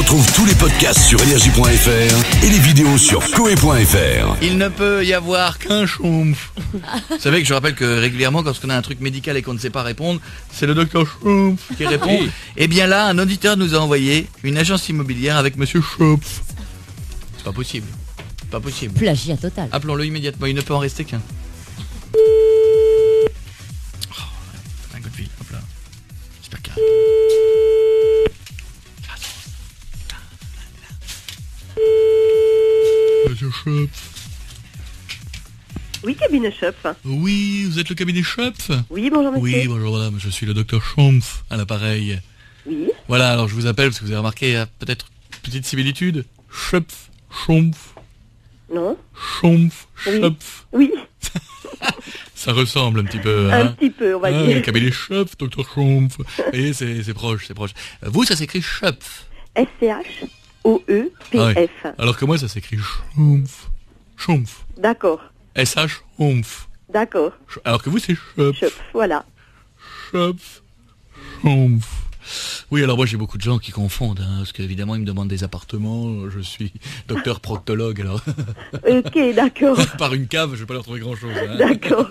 Retrouve tous les podcasts sur énergie.fr et les vidéos sur koé.fr. Il ne peut y avoir qu'un Schtroumpf. Vous savez que je rappelle que régulièrement, quand on a un truc médical et qu'on ne sait pas répondre, c'est le docteur Schtroumpf qui répond. Et bien là, un auditeur nous a envoyé une agence immobilière avec monsieur Schtroumpf. C'est pas possible. Pas possible. Plagiat total. Appelons-le immédiatement, il ne peut en rester qu'un. Un coup de fil, hop là. J'espère qu'il répond. Monsieur Schopf. Oui, cabinet Schopf. Oui, vous êtes le cabinet Schopf? Oui, bonjour monsieur. Oui, bonjour madame, je suis le docteur Schtroumpf à l'appareil. Oui. Voilà, alors je vous appelle parce que vous avez remarqué peut-être une petite similitude. Schopf, Schtroumpf, Non. Schtroumpf, Schopf. Oui, Ça ressemble un petit peu. un Hein, petit peu, on va le dire. cabinet Schopf, docteur Schtroumpf. Vous voyez, c'est proche, c'est proche. Vous, ça s'écrit Schopf. SCHOEPF. Alors que moi, ça s'écrit Schtroumpf. Schtroumpf. D'accord, SH Schtroumpf. d'accord. Alors que vous, c'est Schopf. Schopf, voilà. Schopf. Schtroumpf. Oui, alors moi j'ai beaucoup de gens qui confondent, hein, parce qu'évidemment ils me demandent des appartements, je suis docteur proctologue, alors Ok, d'accord, par une cave je vais pas leur trouver grand chose. Hein. d'accord.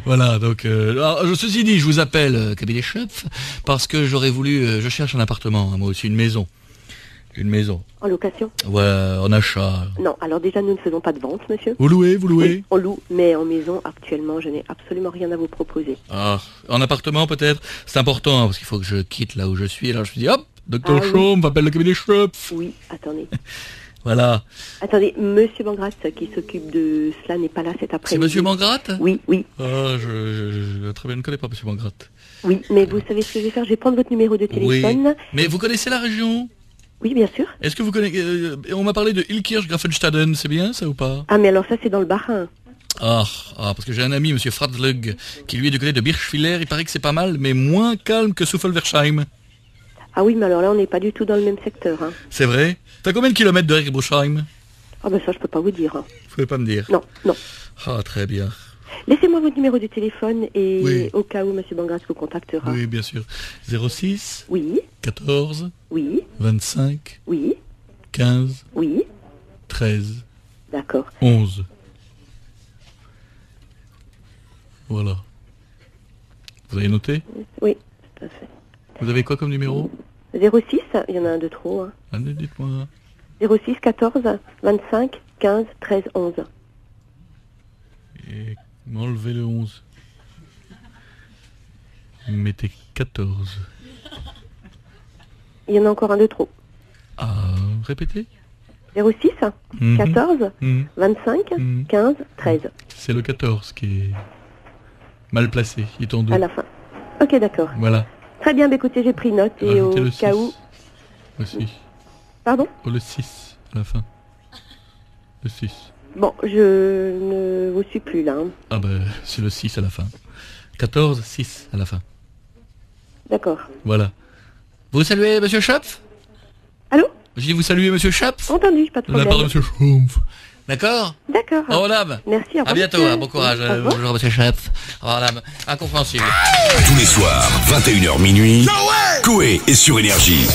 Voilà, donc alors, ceci dit, je vous appelle cabinet Schopf, parce que j'aurais voulu, je cherche un appartement, hein, moi aussi, une maison. Une maison. En location? Ouais, en achat. Non, alors déjà nous ne faisons pas de vente, monsieur. Vous louez? Oui, on loue, mais en maison actuellement je n'ai absolument rien à vous proposer. Ah, en appartement peut-être? C'est important, hein, parce qu'il faut que je quitte là où je suis, alors je me suis dit, hop, docteur Ah oui. Schtroumpf, appelle le cabinet Schopf. Oui, attendez. Voilà. Attendez, monsieur Mangras qui s'occupe de cela n'est pas là cet C'est après-midi. monsieur Mangratte? Oui, oui, Ah, je très bien ne connais pas monsieur Mangratte. oui, mais vous savez ce que je vais faire? Je vais prendre votre numéro de téléphone. Mais vous connaissez la région? Oui, bien sûr. Est-ce que vous connaissez... on m'a parlé de Ilkirch-Grafenstaden, c'est bien ça ou pas? Ah, mais alors ça c'est dans le Bas-Rhin. Ah, parce que j'ai un ami, monsieur Fradlug, qui lui est du côté de Birchwiller, il paraît que c'est pas mal, mais moins calme que Suffelversheim. Ah oui, mais alors là on n'est pas du tout dans le même secteur. Hein. C'est vrai? T'as combien de kilomètres de Herbruchheim? Ah ben ça je peux pas vous dire. Hein. Vous pouvez pas me dire? Non, non. Ah, très bien. Laissez-moi votre numéro de téléphone et Oui. au cas où monsieur Bangras vous contactera. Oui, bien sûr. 06 Oui, 14 oui, 25 oui, 15 oui, 13 d'accord. 11. Voilà. Vous avez noté? Oui, tout à fait. Vous avez quoi comme numéro? 06, il y en a un de trop. Hein. Allez, dites-moi. 06 14 25 15 13 11. Et m'enlevez le 11. Mettez 14. Il y en a encore un de trop. Ah, répétez. 06 Mhm. 14 Mhm. 25 Mhm. 15 13 C'est le 14 qui est mal placé. Il est en deux. à la fin. Ok, d'accord. Voilà. Très bien, bah, écoutez, j'ai pris note et au Rajoutez le cas 6 où... aussi. Pardon? Oh, le 6 à la fin. Le 6. Bon, je ne vous suis plus là. Hein. Ah ben, c'est le 6 à la fin. 14, 6 à la fin. D'accord. Voilà. Vous saluez monsieur Schopf? Allô? Je dis vous saluez monsieur Schopf? Entendu, pas de De la part de problème. monsieur Schtroumpf. D'accord? D'accord. Au revoir madame. Merci, au revoir. À bientôt, monsieur. hein, bon courage. Au revoir. Bonjour monsieur Schopf. Au revoir madame. Incompréhensible. Tous les soirs, 21h minuit, Koé est sur Énergie.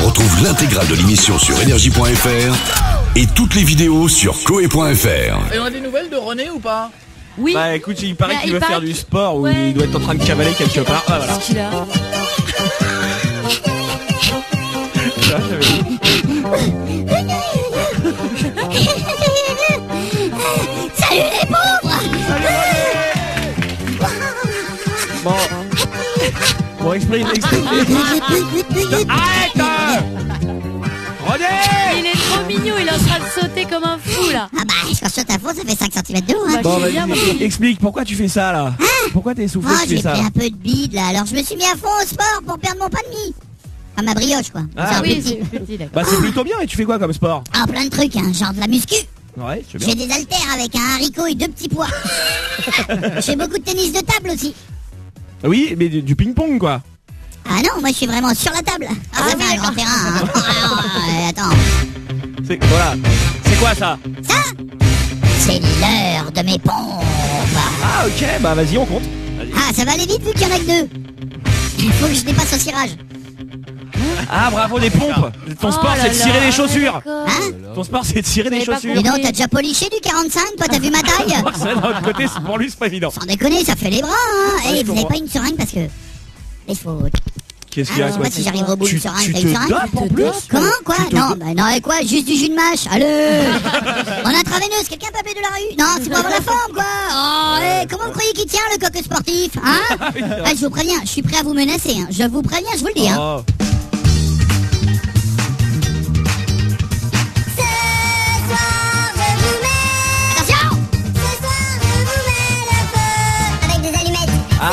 Retrouve l'intégrale de l'émission sur énergie.fr et toutes les vidéos sur koé.fr. Et on a des nouvelles de René ou pas? Oui. Bah écoute, il paraît Bah, qu'il il veut paraît faire du sport ou Ouais. il doit être en train de cavaler quelque part. Ah voilà. Qu'est-ce qu'il a? Ça, j'avais dit. Salut les pauvres! Bon, exprime. Arrête! René! Il est trop mignon, il est en train de sauter comme un fou là. Ah bah, quand je saute à fond, ça fait 5 cm de haut. Hein. Bah, Bon, je sais bien, moi. vas-y, explique, pourquoi tu fais ça là? Pourquoi t'es essoufflé, Oh, tu fais j'ai ça? pris un peu de bide là, alors je me suis mis à fond au sport pour perdre mon pain de mie. Enfin, ma brioche quoi. Ah, C'est un Oui, petit. c'est petit, d'accord. Bah c'est plutôt bien, et tu fais quoi comme sport? Ah, plein de trucs, hein, genre de la muscu. Ouais, c'est Je bien. fais des haltères avec un haricot et 2 petits pois. Je fais beaucoup de tennis de table aussi. Oui, mais du ping-pong quoi. Ah non, moi je suis vraiment sur la table. Ah, ça fait un grand terrain. Hein. Attends, C'est voilà. C'est quoi ça? ça c'est l'heure de mes pompes. Ah ok, bah vas-y, on compte. Vas-y. Ah, ça va aller vite vu qu'il y en a que 2. Il faut que je dépasse au cirage. Ah, bravo, des pompes. Ton sport, c'est de cirer les chaussures. Hein? Ton sport, c'est de cirer les J'avais pas chaussures. Dis donc, t'as déjà poliché du 45, toi, t'as vu ma taille? Ça, d'un autre côté, pour lui, c'est pas évident. Sans déconner, ça fait les bras, hein. Ouais, Eh, je vous avez comprends. pas une seringue parce que... Il faut... Qu'est-ce qu'il y a, je sais quoi? pas si j'arrive au bout d'une seringue. Tu T'as une te seringue? dopes en plus? Comment? Quoi? Tu te Non, dopes. bah non, et quoi? Juste du jus de mâche. Allez. En intraveineuse, quelqu'un peut appeler de la rue? Non, c'est pour avoir la forme, quoi. Oh, comment vous croyez qu'il tient, le coq sportif? Hein? Ah, je vous préviens, je suis prêt à vous menacer, hein. Je vous préviens, je vous le dis, hein. Oh. Attention! Avec des allumettes. Ah,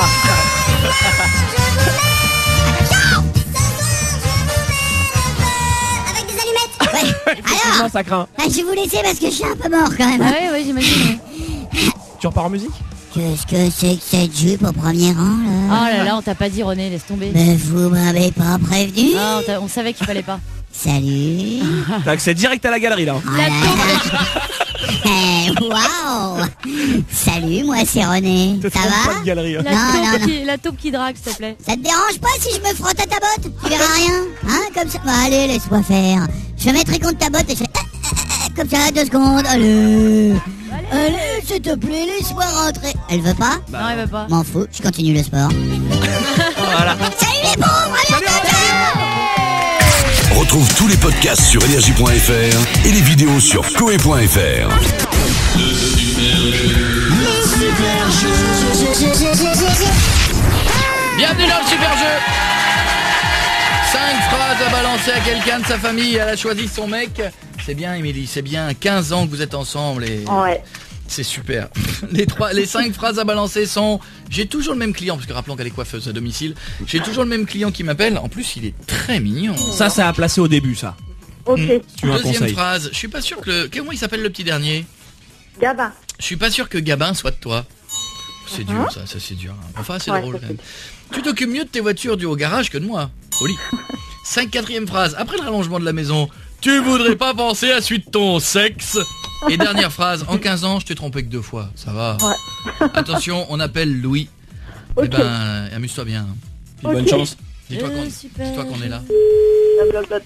Avec des allumettes. Ouais. effectivement, Alors, ça craint. je vais vous laisser parce que je suis un peu mort, quand même. Ah ouais, j'imagine. Tu repars en musique? Qu'est-ce que c'est que cette jupe au premier rang, Oh là? là là, on t'a pas dit, René, laisse tomber. Mais vous m'avez pas prévenu? Ah, on savait qu'il fallait pas. Salut. T'as accès direct à la galerie, là. Oh là là. Eh, waouh. Salut, moi c'est René. Te Ça trompe pas va? de galerie. Hein. La taupe qui drague, s'il te plaît. Ça te dérange pas si je me frotte à ta botte? Tu verras rien, hein, comme ça. Bah, allez, laisse-moi faire. Je mettrai contre ta botte et je fais comme ça, 2 secondes. Allez. Allez, s'il te plaît, laisse-moi rentrer. Elle veut pas? Non, il veut pas. M'en fous, je continue le sport. Voilà. Salut les pauvres, à bientôt. Retrouve tous les podcasts sur énergie.fr et les vidéos sur koe.fr. Bienvenue dans le super jeu. 5 phrases à balancer à quelqu'un de sa famille. Elle a choisi son mec. C'est bien, Émilie, c'est bien. 15 ans que vous êtes ensemble et Ouais. c'est super. Les 5 phrases à balancer sont: j'ai toujours le même client, parce que rappelons qu'elle est coiffeuse à domicile. J'ai toujours le même client qui m'appelle. En plus, il est très mignon. Ça a placé au début, ça. Ok. Si tu veux un Deuxième conseil. phrase: je suis pas sûr que comment il s'appelle le petit dernier? Gabin. Je suis pas sûr que Gabin soit de toi. C'est dur, ça c'est dur. Enfin, c'est Ouais, drôle ça, quand même. Tu t'occupes mieux de tes voitures du haut garage que de moi. Au lit. 4e phrase: après le rallongement de la maison, tu voudrais pas penser à suite ton sexe. Et dernière phrase: en 15 ans, je t'ai trompé que 2 fois. Ça va. Ouais. Attention, on appelle Louis. Ok. Eh ben, amuse-toi bien. Puis bonne chance. Dis-toi Super. qu'on est là. Blablabla.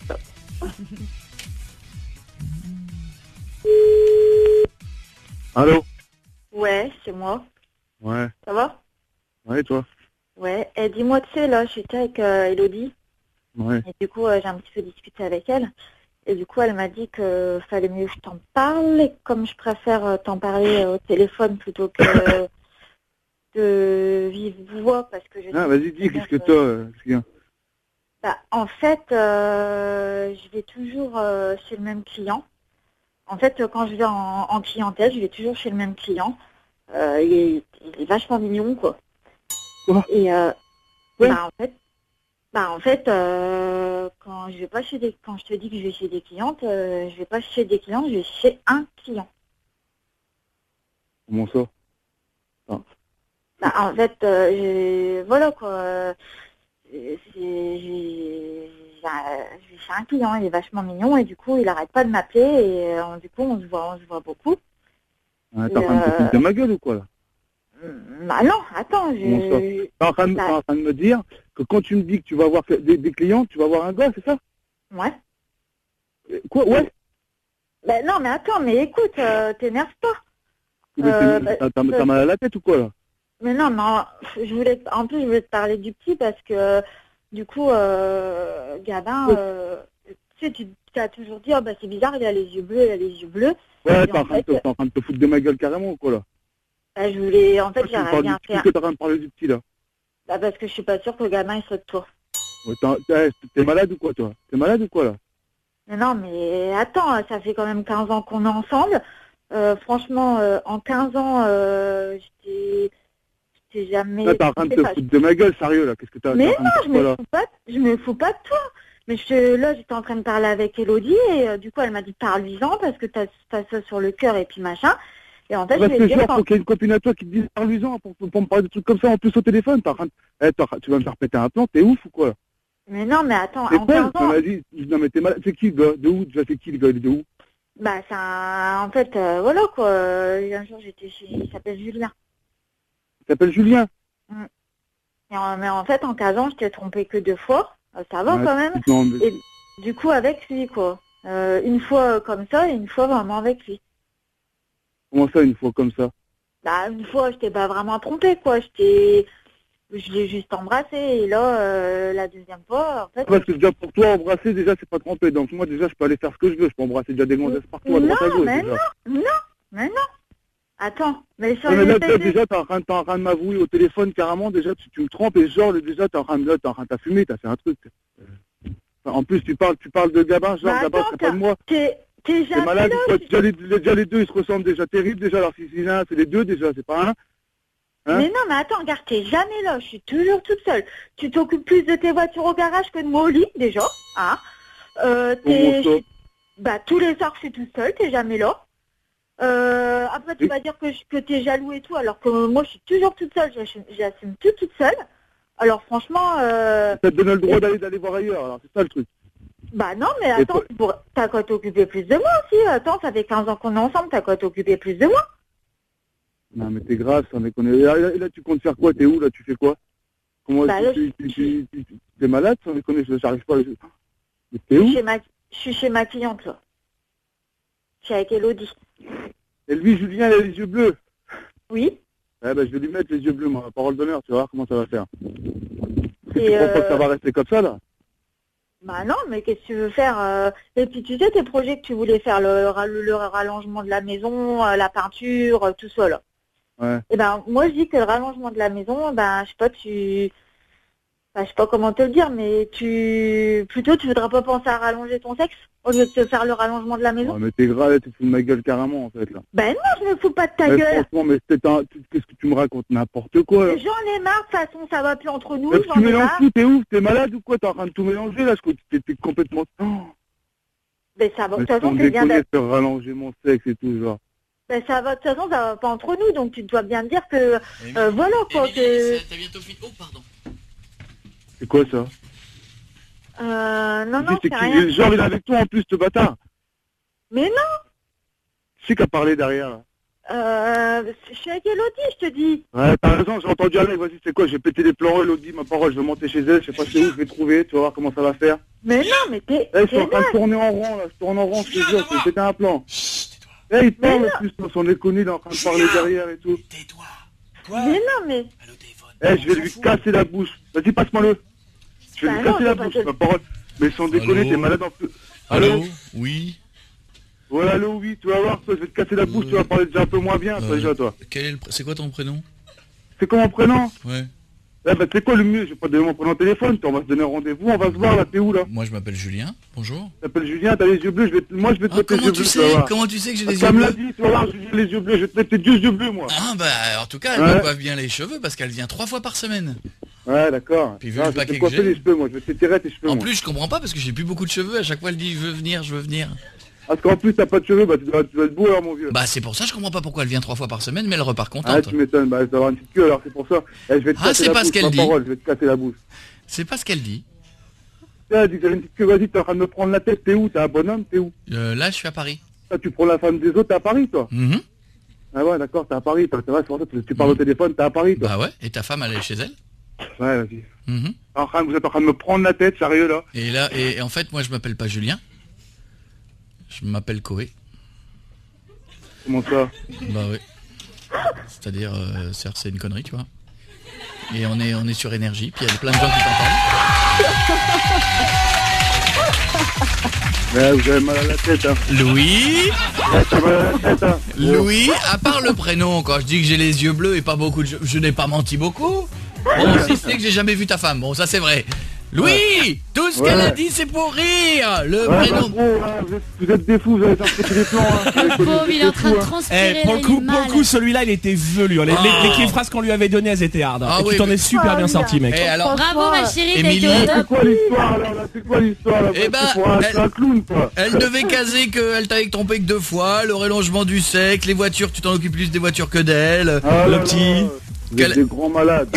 Allô? Ouais, c'est moi. Ouais. Ça va? Ouais, toi? Ouais. Et dis-moi, tu sais, là, j'étais avec Elodie. Ouais. Et du coup, j'ai un petit peu discuté avec elle. Et du coup, elle m'a dit que fallait mieux que je t'en parle. Et comme je préfère t'en parler au téléphone plutôt que de vive voix, parce que je Ah, sais vas-y, dis, qu'est-ce que toi, qu'est-ce qu'il y a? Bah, en fait, je vais toujours chez le même client. En fait, quand je vais en clientèle, je vais toujours chez le même client. Il est vachement mignon, quoi. Quoi? Et Ouais. bah en fait, quand je vais pas chez quand je te dis que je vais chez des clientes, je vais pas chez des clients, je vais chez un client. Comment ça? Bah, en fait, voilà quoi. Je vais chez un client, il est vachement mignon et du coup il arrête pas de m'appeler et du coup on se voit beaucoup. Ah, t'es en train de te foutre de ma gueule ou quoi, là? Bah non, attends, Comment ça? T'es en train de me dire que quand tu me dis que tu vas voir des clients, tu vas voir un gars, c'est ça? Ouais. Quoi? Ouais? Bah non, mais attends, mais écoute, t'énerve pas. Mais t'as mal à la tête ou quoi, là? Mais non, je voulais te parler du petit parce que du coup, Gabin, tu sais, tu as toujours dit, oh bah c'est bizarre, il a les yeux bleus, il a les yeux bleus. Ouais, Et t'es en train de te foutre de ma gueule carrément ou quoi, là? Bah, je voulais, en fait, Pourquoi tu me j'aimerais parles bien du petit, faire. que t'es en train de parler du petit, là? Bah, parce que je suis pas sûre que le Gabin il soit de toi. Ouais, t'es malade ou quoi, toi? T'es malade ou quoi, là? Mais non, mais attends, ça fait quand même 15 ans qu'on est ensemble. Franchement, en 15 ans, j'étais jamais... Là, t'es en train de te foutre de ma gueule, sérieux, là. Qu'est-ce que t'as? Mais t'es en train de non, faire quoi, là? je me fous pas de toi. Mais là, j'étais en train de parler avec Elodie et du coup, elle m'a dit parle-lui-en parce que t'as ça sur le cœur et puis machin. Et en fait, Parce je vais que te dire... genre, faut qu'il y ait une copine à toi qui te dise parle-lui-en pour me parler de trucs comme ça en plus au téléphone. Tu vas me faire péter un plan, t'es ouf ou quoi? Mais non, mais attends, Mais en quoi? 15 Tu ans... m'as dit, non mais t'es malade, c'est qui le gars? De où? Déjà c'est qui le gars? Il est de où? Bah, en fait, voilà quoi. Un jour, j'étais chez... Il s'appelle Julien. Il s'appelle Julien. Mais en fait, en 15 ans, je t'ai trompé que 2 fois. Ça va quand même. Non, mais... Et du coup, avec lui, quoi. Une fois comme ça et une fois vraiment avec lui. Comment ça, une fois comme ça? Bah, une fois, je t'ai pas vraiment trompé, quoi. Je l'ai juste embrassé. Et là, la deuxième fois, en fait... Parce que déjà, pour toi, embrasser, déjà, c'est pas trompé. Donc moi, déjà, je peux aller faire ce que je veux. Je peux embrasser déjà des gonzesses partout à droite à gauche. Mais non. Attends, mais sur mais les là, déjà, t'es en train de m'avouer au téléphone, carrément, déjà, tu me trompes, et genre, déjà, t'es en train de fumer, t'as fait un truc. Enfin, en plus, tu parles de Gabin, genre, bah, Gabin, c'est pas de moi. T'es jamais malade, là, quoi. Déjà, les deux, ils se ressemblent déjà terribles, déjà, alors si c'est l'un, c'est les deux, déjà, c'est pas un. Hein? Mais non, mais attends, regarde, t'es jamais là, je suis toujours toute seule. Tu t'occupes plus de tes voitures au garage que de moi au lit, déjà, hein. Bah, tous les soirs, je suis toute seule, t'es jamais là. Après, tu vas dire que t'es jaloux et tout, alors que moi, je suis toujours toute seule, j'assume tout toute seule. Alors, franchement... Ça te donne le droit d'aller voir ailleurs, alors c'est ça le truc. Bah non, mais attends, t'as qu'à t'occuper plus de moi aussi. Attends, ça fait 15 ans qu'on est ensemble, t'as qu'à t'occuper plus de moi. Non, mais t'es grave, ça me connaît. Et là, tu comptes faire quoi? T'es où, là? Tu fais quoi? Comment bah, t'es malade, ça me connaît, j'arrive pas à... T'es où? Je suis chez ma cliente, là. Je suis avec Elodie. Et lui, Julien, il a les yeux bleus. Oui. Eh ben, je vais lui mettre les yeux bleus, moi, parole d'honneur, tu vas voir comment ça va faire. Tu crois pas que ça va rester comme ça, là? Bah non, mais qu'est-ce que tu veux faire Et puis tu sais, tes projets que tu voulais faire, le rallongement de la maison, la peinture, tout ça, là. Ouais. Et ben, moi, je dis que le rallongement de la maison, ben, je sais pas, je sais pas comment te le dire, mais plutôt, tu voudrais pas penser à rallonger ton sexe au lieu de te faire le rallongement de la maison? Ouais, mais t'es grave, tu te fous de ma gueule carrément, en fait, là. Ben non, je me fous pas de ta gueule. Franchement, mais qu'est-ce que tu me racontes? N'importe quoi, là. J'en ai marre, de toute façon, ça va plus entre nous, tu mélanges tout, t'es ouf, t'es malade ou quoi? T'es en train de tout mélanger, là, t'es complètement... Ben ça va, de toute façon, c'est bien de rallonger mon sexe et tout, genre. Ben ça va, de toute façon, ça va pas entre nous, donc tu dois bien dire que... voilà, quoi, que... T'as bientôt fini... Oh, pardon. C'est quoi, ça? Non, c'est rien. Genre, il est avec toi, en plus, ce bâtard. Mais non. Qui c'est qui a parlé derrière, là? Je suis avec Elodie, je te dis. Ouais, t'as raison, j'ai entendu Alex, vas-y, c'est quoi? J'ai pété les plans, Elodie, ma parole, je vais monter chez elle, je sais pas c'est où, je vais trouver, tu vas voir comment ça va faire. Mais non, mais t'es... Je suis en train de tourner en rond, là, je tourne en rond, je te jure, je vais péter un plan. Il parle, en plus, on est connu, il est en train de parler derrière et tout. Tais-toi. Mais non, mais... Je vais lui casser la bouche. Vas-y, passe-moi-le. Je vais lui casser la bouche, ma parole. Mais sans déconner, t'es malade en plus. Allô? Oui. Ouais, allô, oui, tu vas voir, toi, je vais te casser la bouche, tu vas parler déjà un peu moins bien, toi, déjà, toi. C'est quoi ton prénom? C'est quoi mon prénom? Ouais. Eh ben, c'est quoi le mieux? Je vais pas te donner mon prénom au téléphone, on va se donner un rendez-vous, on va se voir, là, t'es où, là? Moi, je m'appelle Julien, bonjour. Tu t'appelles Julien, t'as les yeux bleus, moi, je vais te mettre les yeux bleus, Comment tu sais que j'ai les yeux bleus? Ça me l'a dit, tu vas voir, j'ai les yeux bleus, je vais te mettre tes 2 yeux bleus, moi. Ah, bah, en tout cas, elle me coiffe bien les cheveux, parce qu'elle vient 3 fois par semaine. Ouais, d'accord. Puis vu le paquet que j'ai... les cheveux, moi, je vais t'étirer tes cheveux, En plus, je comprends pas, parce que j'ai plus beaucoup de cheveux, à chaque fois, elle dit, je veux venir. Parce qu'en plus, t'as pas de cheveux, bah, tu dois être beau, alors, mon vieux. Bah, c'est pour ça, je comprends pas pourquoi elle vient 3 fois par semaine, mais elle repart contente. Ah, tu m'étonnes, bah, elle doit avoir une petite queue, alors, c'est pour ça. Je vais te casser la bouche, ma parole, je vais te casser la bouche. C'est pas ce qu'elle dit. Elle dit que j'avais une petite queue, vas-y, t'es en train de me prendre la tête, t'es où? T'es un bonhomme, t'es où? Là, je suis à Paris. Ah, tu prends la femme des autres, t'es à Paris, toi? Ah ouais, d'accord, t'es à Paris, toi. C'est vrai, c'est pour ça que tu parles au téléphone, t'es à Paris, toi. Bah ouais, et ta femme, elle est chez elle? Ouais, vas-y. Vous êtes en train de me prendre la tête, sérieux, là? Et là, et en fait, moi, je m'appelle pas Julien. Je m'appelle Koé. Comment ça? Bah oui. C'est-à-dire, c'est une connerie, tu vois. Et on est sur énergie, puis il y a plein de gens qui t'entendent. Ouais, vous avez mal à la tête, hein. Louis. T'as mal à la tête, hein. Louis, à part le prénom, quand je dis que j'ai les yeux bleus et pas beaucoup de... Je n'ai pas menti beaucoup. Bon, si ce n'est que j'ai jamais vu ta femme. Bon, ça c'est vrai. Louis, tout ce qu'elle a dit, c'est pour rire. Le prénom... Bah, vous êtes des fous, vous avez sorti des plans, hein. Pauvre, il est en train de transpirer. Pour le coup, celui-là, il était velu. Les phrases qu'on lui avait données, elles étaient hard. Et tu t'en es super bien sorti, mec. Alors, bravo, ma chérie, t'as Émilie, été au top. C'est quoi l'histoire, là? C'est quoi l'histoire, là? Eh ben, C'est un clown, quoi. Elle devait caser qu'elle t'avait trompé que 2 fois, le rallongement du sexe, les voitures, tu t'en occupes plus des voitures que d'elle, le petit... Vous êtes des grands malades.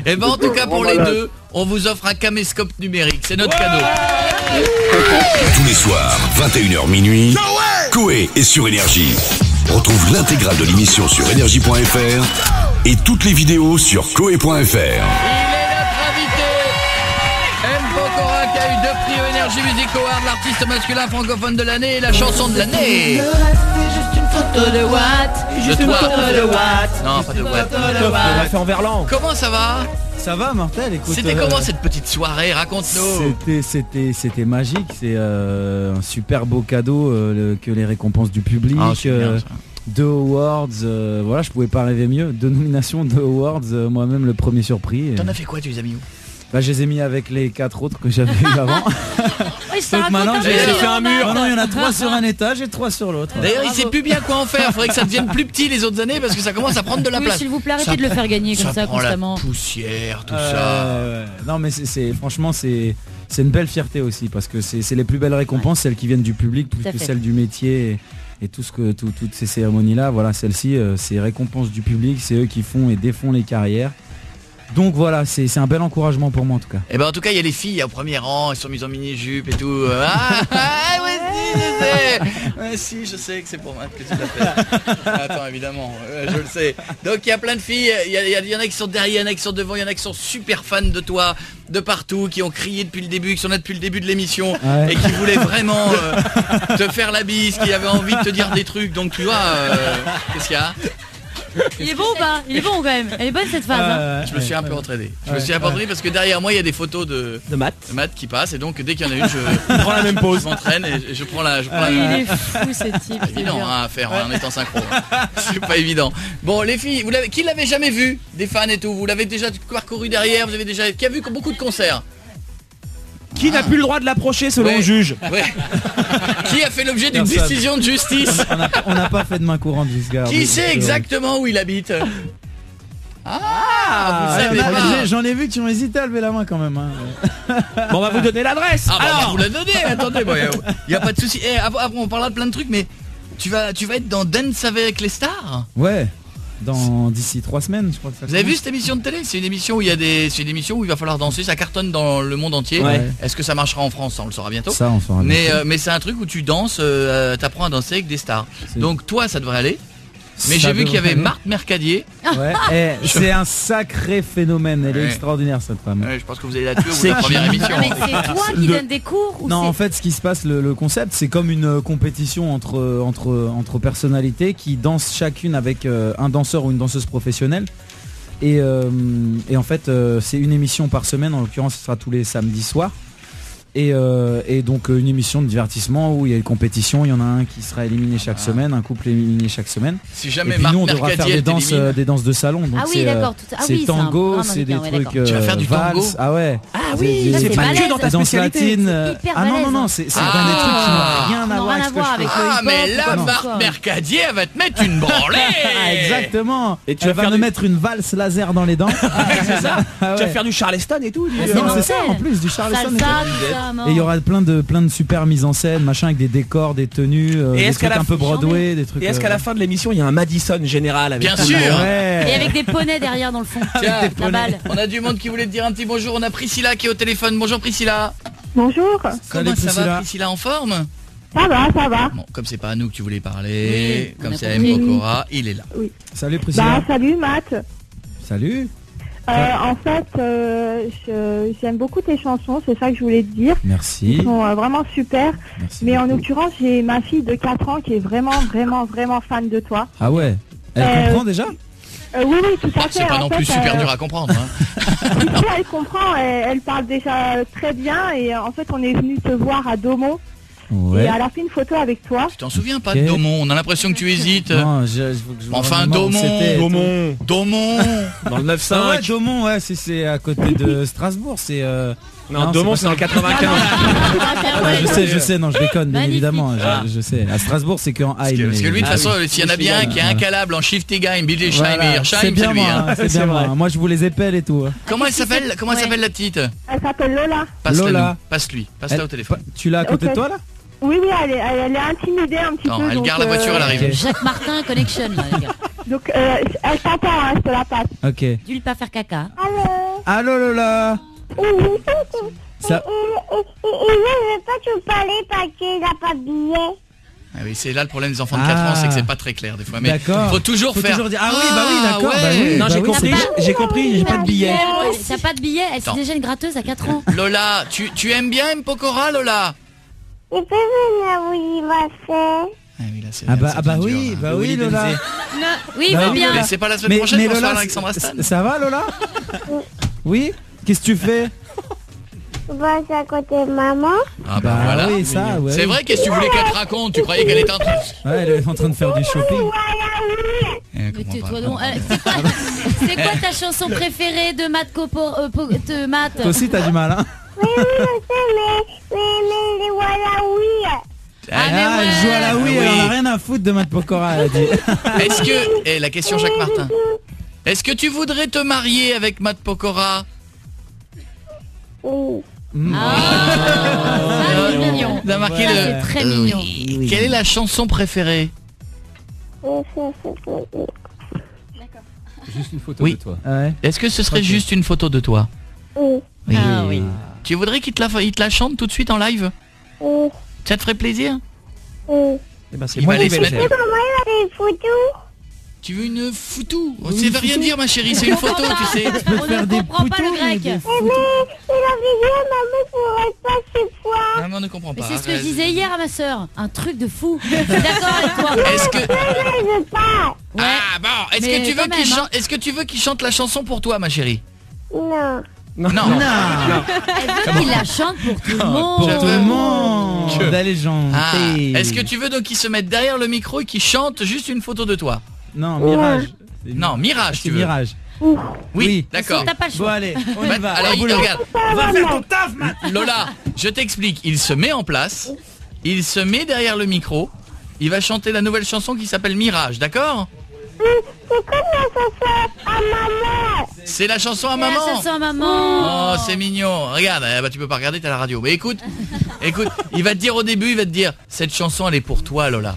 Et ben en tout cas pour les deux, on vous offre un caméscope numérique, c'est notre cadeau. Tous les soirs, 21h minuit, Koé est sur Énergie. Retrouve l'intégrale de l'émission sur énergie.fr et toutes les vidéos sur koé.fr. Il est notre invité, prix au Energy Music Award, l'artiste masculin francophone de l'année et la chanson de l'année. Le reste, c'est juste une photo de Watt. Juste une photo de Watt. Non, pas de Watt. On l'a fait en verlan. Comment ça va? Ça va, Martel, écoute. C'était comment cette petite soirée? Raconte-nous. C'était magique. C'est un super beau cadeau que les récompenses du public. Ah, c'est bien, ça. 2 awards, voilà, je pouvais pas rêver mieux. 2 nominations, 2 awards, moi-même le premier surpris. T'en as fait quoi, tu les as mis où? Bah, je les ai mis avec les 4 autres que j'avais eu avant. Donc maintenant j'ai fait un mur. Maintenant il y en a 3 sur un étage et 3 sur l'autre. D'ailleurs, il sait plus bien quoi en faire. Faudrait que ça devienne plus petit les autres années parce que ça commence à prendre de la Oui, place. s'il vous plaît, arrêtez de le faire gagner comme ça prend constamment. la poussière, tout ça. Non mais franchement c'est une belle fierté aussi parce que c'est les plus belles récompenses, celles qui viennent du public plus que celles du métier et toutes ces cérémonies là. Voilà, celle-ci c'est récompenses du public, c'est eux qui font et défont les carrières. Donc voilà, c'est un bel encouragement pour moi en tout cas. Et ben en tout cas il y a les filles au premier rang, elles sont mises en mini-jupe et tout. Si, je sais que c'est pour moi que tu l'as fait. Attends, évidemment, je le sais. Donc il y a plein de filles, il y en a qui sont derrière, il y en a qui sont devant, il y en a qui sont super fans de toi, de partout, qui ont crié depuis le début, qui sont là depuis le début de l'émission et qui voulaient vraiment te faire la bise, qui avaient envie de te dire des trucs. Donc tu vois, qu'est-ce qu'il y a? Il est bon ou pas? Il est bon quand même. Elle est bonne cette phase. Je me suis un peu entraîné. Je me suis un peu entraîné parce que derrière moi il y a des photos de Matt qui passent et donc dès qu'il y en a une je prends la même pose. Je m'entraîne et je prends la. Il est fou ce type. C'est évident à faire en étant synchro. C'est pas évident. Bon les filles, qui l'avait jamais vu? Des fans et tout. Vous l'avez déjà parcouru derrière? Vous avez déjà qui a vu beaucoup de concerts? Qui n'a plus le droit de l'approcher selon le juge? Ouais. Qui a fait l'objet d'une décision de justice? On n'a pas fait de main courante jusqu'à. Qui sait exactement où il habite? Vous savez pas. J'en ai vu qui ont hésité à lever la main quand même. Bon, on va vous donner l'adresse. On va vous la donner. Attendez, il y a pas de souci. Après on parlera de plein de trucs, mais tu vas être dans Dance avec les stars? Ouais. D'ici 3 semaines, je crois que ça. Vous avez vu cette émission de télé? C'est une émission où il va falloir danser, ça cartonne dans le monde entier. Ouais. Est-ce que ça marchera en France? On le saura bientôt. Ça, on saura bientôt. Mais c'est un truc où tu danses, t'apprends à danser avec des stars. Donc toi, ça devrait aller. Mais j'ai vu qu'il y avait Marthe Mercadier. Ouais. C'est un sacré phénomène. Elle est extraordinaire cette femme. Ouais, je pense que vous allez la tuer au bout de la première émission. Mais c'est toi qui donne des cours ou Non, en fait, ce qui se passe, le concept, c'est comme une compétition entre personnalités qui dansent chacune avec un danseur ou une danseuse professionnelle. Et en fait, c'est une émission par semaine. En l'occurrence, ce sera tous les samedis soirs. Et donc une émission de divertissement où il y a une compétition, il y en a un qui sera éliminé chaque semaine, un couple éliminé chaque semaine. Si jamais et puis nous on devra faire des danses de salon. Donc c'est tango, c'est des trucs tu vas faire du tango. Ah ouais. Ah oui, c'est pas que dans ta spécialité. Ah non, c'est dans des trucs qui n'ont rien à voir avec ce que je fais. Ah mais là Marthe Mercadier elle va te mettre une branlée. Exactement. Et tu vas me mettre une valse laser dans les dents. C'est ça. Tu vas faire du Charleston et tout. Non, c'est ça en plus, du Charleston. Et il y aura plein de super mises en scène, machin, avec des décors, des tenues, des trucs un peu Broadway, des trucs. Et est-ce qu'à la fin de l'émission il y a un Madison général avec? Bien sûr. Et avec des poneys derrière dans le fond. Tiens, la balle. On a du monde qui voulait te dire un petit bonjour. On a Priscilla qui est au téléphone. Bonjour Priscilla. Bonjour. Comment ça va Priscilla, en forme? Ça va. Bon, comme c'est pas à nous que tu voulais parler, comme c'est à M. Pokora, il est là. Oui. Salut Priscilla. Salut Matt. Salut. En fait, j'aime beaucoup tes chansons, c'est ça que je voulais te dire. Merci. Ils sont vraiment super. Merci mais beaucoup. en l'occurrence, j'ai ma fille de 4 ans qui est vraiment fan de toi. Ah ouais. Elle comprend déjà? Oui, tout à fait. C'est pas non plus super dur à comprendre. Hein. Si, elle comprend, elle parle déjà très bien. Et en fait, on est venu te voir à Daumont. Ouais. Et elle a fait une photo avec toi. Tu t'en souviens pas de Daumont? On a l'impression que tu hésites. Non, enfin Daumont. Dans le 9-5. Ah ouais, Daumont, ouais, c'est à côté de Strasbourg. C'est non, Daumont c'est en 95. Je sais, non, je déconne, bien évidemment. Je sais. À Strasbourg, c'est qu'en Parce que lui, de toute façon, s'il y en a bien qui a un calable en Shifty Game, Bildesheimer, c'est bien lui. C'est bien moi. Moi, je vous les épelle et tout. Comment elle s'appelle la petite? Elle s'appelle Lola. Passe-la au téléphone. Tu l'as à côté de toi là? Oui, elle est intimidée un petit peu. Elle garde la voiture, elle arrive. Jacques Martin Connection là, les gars. Donc elle t'entend, je te la passe. Ok. Dis-lui pas faire caca. Allô Lola. Ça... Il veut pas te parler parce qu'il n'a pas de billet. Ah oui, c'est là le problème des enfants de 4 ans, c'est que c'est pas très clair des fois. Mais D'accord. faut toujours faire. Dire, ah oui, bah oui, d'accord. ouais. Bah oui, Non, bah j'ai oui, compris, j'ai compris, j'ai pas de billet. T'as pas de billet, elle c'est déjà une gratteuse à 4 ans. Lola, tu aimes bien M. Pokora, Lola? Il peut venir où il m'a fait. Ah oui, là, c'est Ah c'est bah bien oui, dur, bah là. oui, Lola. Oui, il Bah veut oui, bien. Mais c'est pas la semaine prochaine qu'on se parle d'Alexandra Stan. Ça va, Lola? Oui. Qu'est-ce que tu fais? Bah, c'est à côté de maman. Ah bah voilà. oui, ça, ouais. C'est vrai, qu'est-ce que tu voulais qu'elle te raconte? Tu croyais qu'elle était en train de... Ouais, elle est en train de faire du shopping. Mais tais-toi donc. C'est quoi ta chanson préférée de Matt de Matt? Toi aussi, t'as du mal, hein? Oui, je sais, mais les voilà, oui. Elle joue à la Wii, elle en a rien à foutre de Matt Pokora, elle a dit. Est-ce que... Et la question Jacques Martin. Est-ce que tu voudrais te marier avec Matt Pokora? Oui. C'est mignon. T'as marqué Ça, le... c'est très mignon. Oui. Quelle est la chanson préférée? Juste une photo Oui. de toi. Ouais. Est-ce que ce serait juste une photo de toi? Oui. Oui. Ah oui. Tu voudrais qu'il te la chante tout de suite en live? Oui. Ça te ferait plaisir? Oui. Eh ben, c'est Il moi va qui les vais le mettre- faire. Comment il a fait une photo? Tu veux une foutou? Ça veut rien dire ma chérie, c'est une photo, tu sais. On ne comprend pas le grec. Mais la vidéo, maman pourrait pas cette fois. Non, mais on ne comprend Mais pas. c'est ce que je disais hier à ma sœur. Un truc de fou. Je suis d'accord avec toi. Est-ce que... Je veux pas. Ouais. Ah bon, est-ce Mais que tu veux quand qu'il même, chante... Est-ce que tu veux qu'il chante la chanson pour toi ma chérie? Non. Non. Elle veut qu'il la chante pour tout le monde. Pour tout le monde. Que- D'aller chanter. Ah, est-ce que tu veux donc qu'il se mette derrière le micro et qu'il chante juste une photo de toi? Non, Mirage. Non, Mirage tu C'est veux. Mirage. Oui, d'accord. T'as pas le Bon, choix. allez, on y Bah, va. alors, regarde, Va faire ton taf, Matt. Lola, je t'explique. Il se met en place, il se met derrière le micro, il va chanter la nouvelle chanson qui s'appelle Mirage, d'accord? C'est comme la chanson à maman. C'est la chanson à C'est la maman. chanson à maman. Oh, c'est mignon. Regarde, bah, tu peux pas regarder, t'as la radio. Mais écoute, il va te dire au début, il va te dire, cette chanson elle est pour toi, Lola.